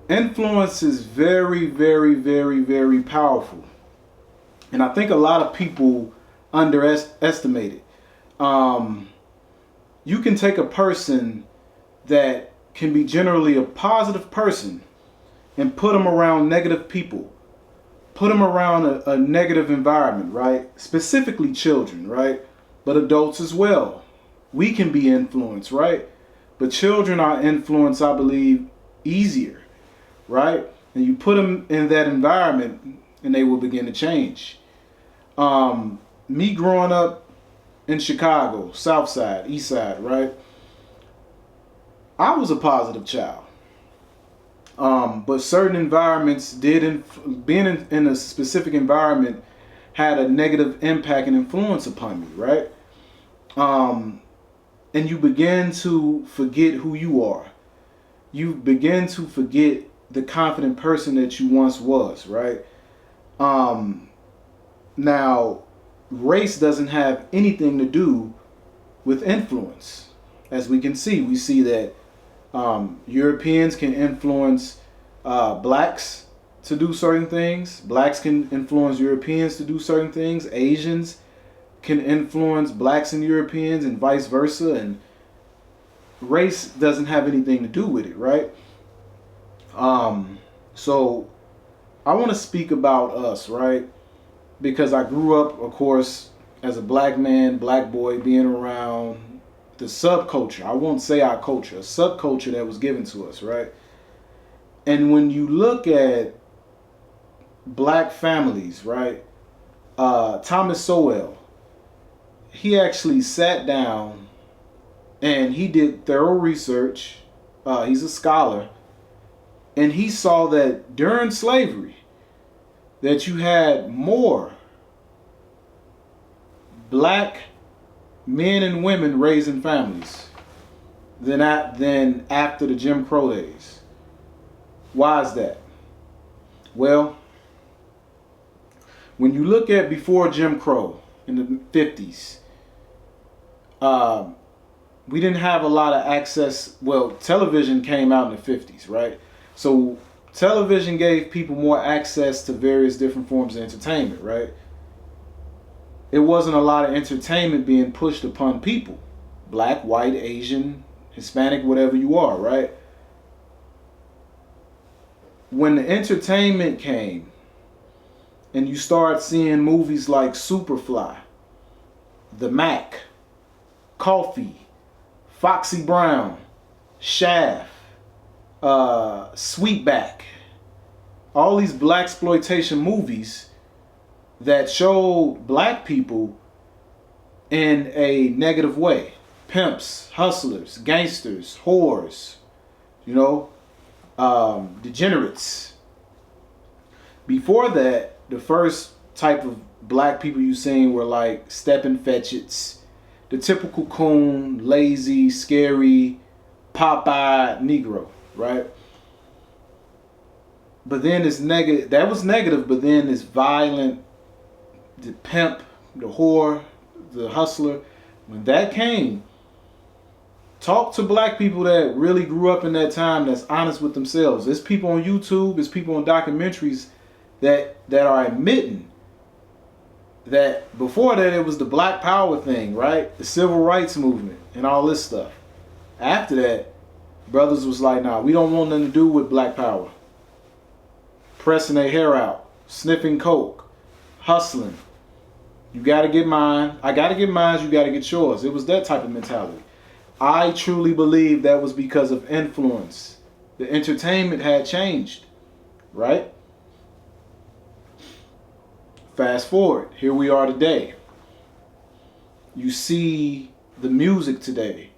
Influence is very, very, very, very powerful. And I think a lot of people underestimate it. Um, you can take a person that can be generally a positive person and put them around negative people, put them around a negative environment, right? Specifically children, right? But adults as well. We can be influenced, right? But children are influenced, I believe, easier, right? And you put them in that environment and they will begin to change. Me growing up in Chicago, South Side, East Side, right? I was a positive child. But certain environments being in a specific environment had a negative impact and influence upon me, right? Um, and you begin to forget who you are. You begin to forget the confident person that you once was, right? Um, Now, race doesn't have anything to do with influence. As we see that Europeans can influence blacks to do certain things. Blacks can influence Europeans to do certain things. Asians can influence blacks and Europeans and vice versa. And race doesn't have anything to do with it, right? So I want to speak about us, right? Because I grew up, of course, as a black man, black boy, being around the subculture. I won't say our culture, a subculture that was given to us, right? And when you look at black families, right? Thomas Sowell, he actually sat down and he did thorough research. He's a scholar, and he saw that during slavery, that you had more black men and women raising families than after the Jim Crow days. Why is that? Well, when you look at before Jim Crow in the 50s, we didn't have a lot of access. Well, television came out in the 50s, right? So television gave people more access to various different forms of entertainment, right? It wasn't a lot of entertainment being pushed upon people. Black, white, Asian, Hispanic, whatever you are, right? When the entertainment came and you start seeing movies like Superfly, The Mac, Coffee, Foxy Brown, Shaft, Sweetback, all these black exploitation movies that show black people in a negative way. Pimps, hustlers, gangsters, whores, you know, degenerates. Before that, the first type of black people you seen were like Stepin Fetchits, the typical coon, lazy, scary, pop-eyed Negro, right? But then it's negative. That was negative, but then it's violent, the pimp, the whore, the hustler. When that came, talk to black people that really grew up in that time that's honest with themselves. There's people on YouTube, there's people on documentaries that are admitting that before that it was the Black Power thing, right? The civil rights movement and all this stuff. After that, brothers was like, nah, we don't want nothing to do with Black Power. Pressing their hair out, sniffing coke, hustling. You gotta get mine. I gotta get mine, you gotta get yours. It was that type of mentality. I truly believe that was because of influence. The entertainment had changed, right? Fast forward, here we are today. You see the music today.